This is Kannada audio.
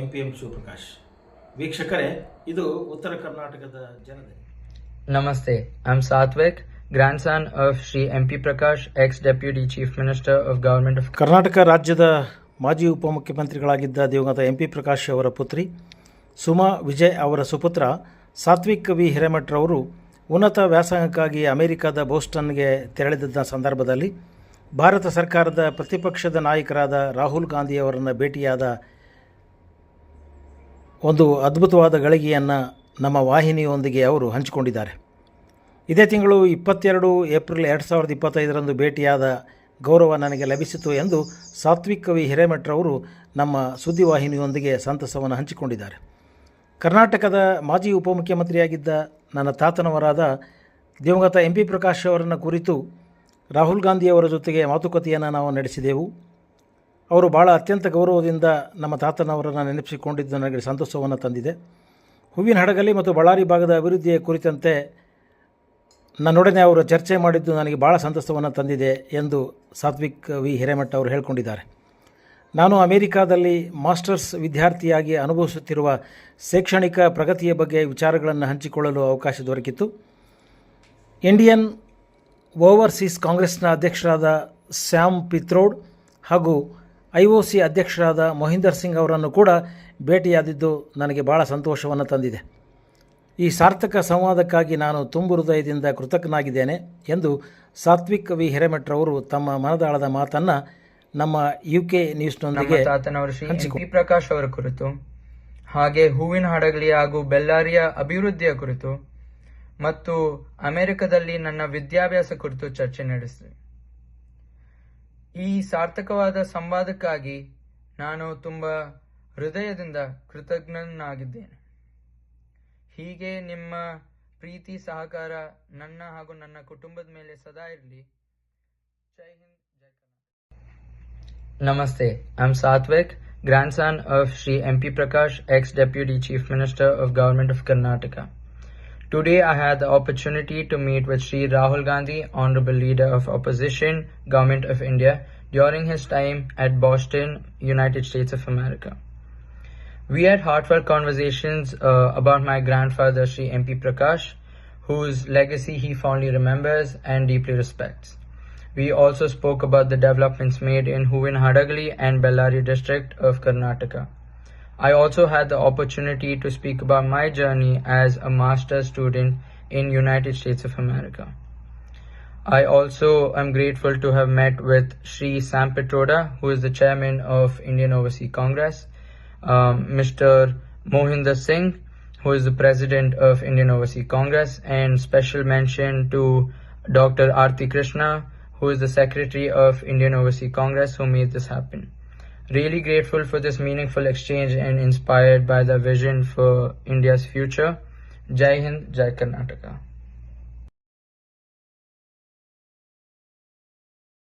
MPM ಶಿವಪ್ರಕಾಶ್. ವೀಕ್ಷಕರೇ, ಇದು ಉತ್ತರ ಕರ್ನಾಟಕದ ಜನತೆ. Namaste, I'm Satvik, grandson of Shri MP Prakash, ex-Deputy Chief Minister of Government of Karnataka ರಾಜ್ಯದ ಮಾಜಿ ಉಪಮುಖ್ಯಮಂತ್ರಿಗಳಾಗಿದ್ದ ದಿವಂಗತ MP ಪ್ರಕಾಶ್ ಅವರ ಪುತ್ರಿ ಸುಮಾ ವಿಜಯ್ ಅವರ ಸುಪುತ್ರ ಸಾತ್ವಿಕ್ ವಿ ಹಿರೇಮಠರವರು ಉನ್ನತ ವ್ಯಾಸಂಗಕ್ಕಾಗಿ ಅಮೆರಿಕದ ಬೋಸ್ಟನ್ಗೆ ತೆರಳಿದ್ದ ಸಂದರ್ಭದಲ್ಲಿ ಭಾರತ ಸರ್ಕಾರದ ಪ್ರತಿಪಕ್ಷದ ನಾಯಕರಾದ ರಾಹುಲ್ ಗಾಂಧಿಯವರನ್ನು ಭೇಟಿಯಾದ ಒಂದು ಅದ್ಭುತವಾದ ಗಳಿಗೆಯನ್ನು ನಮ್ಮ ವಾಹಿನಿಯೊಂದಿಗೆ ಅವರು ಹಂಚಿಕೊಂಡಿದ್ದಾರೆ. ಇದೇ ತಿಂಗಳು 22 ಏಪ್ರಿಲ್ 2025ರಂದು ಭೇಟಿಯಾದ ಗೌರವ ನನಗೆ ಲಭಿಸಿತು ಎಂದು ಸಾತ್ವಿಕ್ ವಿ ಹಿರೇಮಠರವರು ನಮ್ಮ ಸುದ್ದಿವಾಹಿನಿಯೊಂದಿಗೆ ಸಂತಸವನ್ನು ಹಂಚಿಕೊಂಡಿದ್ದಾರೆ. ಕರ್ನಾಟಕದ ಮಾಜಿ ಉಪಮುಖ್ಯಮಂತ್ರಿಯಾಗಿದ್ದ ನನ್ನ ತಾತನವರಾದ ದಿವಂಗತ MP ಪ್ರಕಾಶ್ ಅವರನ್ನು ಕುರಿತು ರಾಹುಲ್ ಗಾಂಧಿಯವರ ಜೊತೆಗೆ ಮಾತುಕತೆಯನ್ನು ನಾವು ನಡೆಸಿದೆವು. ಅವರು ಭಾಳ ಅತ್ಯಂತ ಗೌರವದಿಂದ ನಮ್ಮ ತಾತನವರನ್ನು ನೆನಪಿಸಿಕೊಂಡಿದ್ದು ನನಗೆ ಸಂತೋಷವನ್ನು ತಂದಿದೆ. ಹೂವಿನ ಹಡಗಲಿ ಮತ್ತು ಬಳ್ಳಾರಿ ಭಾಗದ ಅಭಿವೃದ್ಧಿಯ ಕುರಿತಂತೆ ನನ್ನೊಡನೆ ಅವರು ಚರ್ಚೆ ಮಾಡಿದ್ದು ನನಗೆ ಭಾಳ ಸಂತೋಷವನ್ನು ತಂದಿದೆ ಎಂದು ಸಾತ್ವಿಕ್ ವಿ ಹಿರೇಮಠ ಅವರು ಹೇಳಿಕೊಂಡಿದ್ದಾರೆ. ನಾನು ಅಮೆರಿಕಾದಲ್ಲಿ ಮಾಸ್ಟರ್ಸ್ ವಿದ್ಯಾರ್ಥಿಯಾಗಿ ಅನುಭವಿಸುತ್ತಿರುವ ಶೈಕ್ಷಣಿಕ ಪ್ರಗತಿಯ ಬಗ್ಗೆ ವಿಚಾರಗಳನ್ನು ಹಂಚಿಕೊಳ್ಳಲು ಅವಕಾಶ ದೊರಕಿತ್ತು. ಇಂಡಿಯನ್ ಓವರ್ಸೀಸ್ ಕಾಂಗ್ರೆಸ್ನ ಅಧ್ಯಕ್ಷರಾದ ಸ್ಯಾಮ್ ಪಿತ್ರೋಡ್ ಹಾಗೂ IOC ಅಧ್ಯಕ್ಷರಾದ ಮೊಹಿಂದರ್ ಸಿಂಗ್ ಅವರನ್ನು ಕೂಡ ಭೇಟಿಯಾದಿದ್ದು ನನಗೆ ಭಾಳ ಸಂತೋಷವನ್ನು ತಂದಿದೆ. ಈ ಸಾರ್ಥಕ ಸಂವಾದಕ್ಕಾಗಿ ನಾನು ತುಂಬು ಹೃದಯದಿಂದ ಕೃತಜ್ಞನಾಗಿದ್ದೇನೆ ಎಂದು ಸಾತ್ವಿಕ್ ವಿ ಹಿರೇಮಠರವರು ತಮ್ಮ ಮನದಾಳದ ಮಾತನ್ನು ನಮ್ಮ UK ನ್ಯೂಸ್ನೊಂದಿಗೆ MP ಪ್ರಕಾಶ್ ಅವರ ಕುರಿತು, ಹಾಗೆ ಹೂವಿನ ಹಡಗಲಿ ಹಾಗೂ ಬೆಳ್ಳಾರಿಯ ಅಭಿವೃದ್ಧಿಯ ಕುರಿತು ಮತ್ತು ಅಮೆರಿಕದಲ್ಲಿ ನನ್ನ ವಿದ್ಯಾಭ್ಯಾಸ ಕುರಿತು ಚರ್ಚೆ ನಡೆಸಿದೆ. ಈ ಸಾರ್ಥಕವಾದ ಸಂವಾದಕ್ಕಾಗಿ ನಾನು ತುಂಬಾ ಹೃದಯದಿಂದ ಕೃತಜ್ಞನಾಗಿದ್ದೇನೆ. ಹೀಗೆ ನಿಮ್ಮ ಪ್ರೀತಿ ಸಹಕಾರ ನನ್ನ ಹಾಗೂ ನನ್ನ ಕುಟುಂಬದ ಮೇಲೆ ಸದಾ ಇರಲಿ. ಜೈ ಹಿಂದ್, ಜೈ Karnataka. Namaste, I'm Satvik, grandson of Shri MP Prakash, ex-Deputy Chief Minister of Government of Karnataka. Today I had the opportunity to meet with Shri Rahul Gandhi, Honorable Leader of Opposition, Government of India, during his time at Boston, United States of America. We had heartfelt conversations about my grandfather Shri MP Prakash, whose legacy he fondly remembers and deeply respects. We also spoke about the developments made in Huvin Hadagali and Bellary district of Karnataka. I also had the opportunity to speak about my journey as a master's student in United States of America. I also am grateful to have met with Shri Sam Pitroda, who is the chairman of Indian Overseas Congress, Mr. Mohinder Singh, who is the president of Indian Overseas Congress, and special mention to Dr. Aarti Krishna, who is the secretary of Indian Overseas Congress, who made this happen. Really grateful for this meaningful exchange and inspired by the vision for India's future. Jai Hind, Jai Karnataka.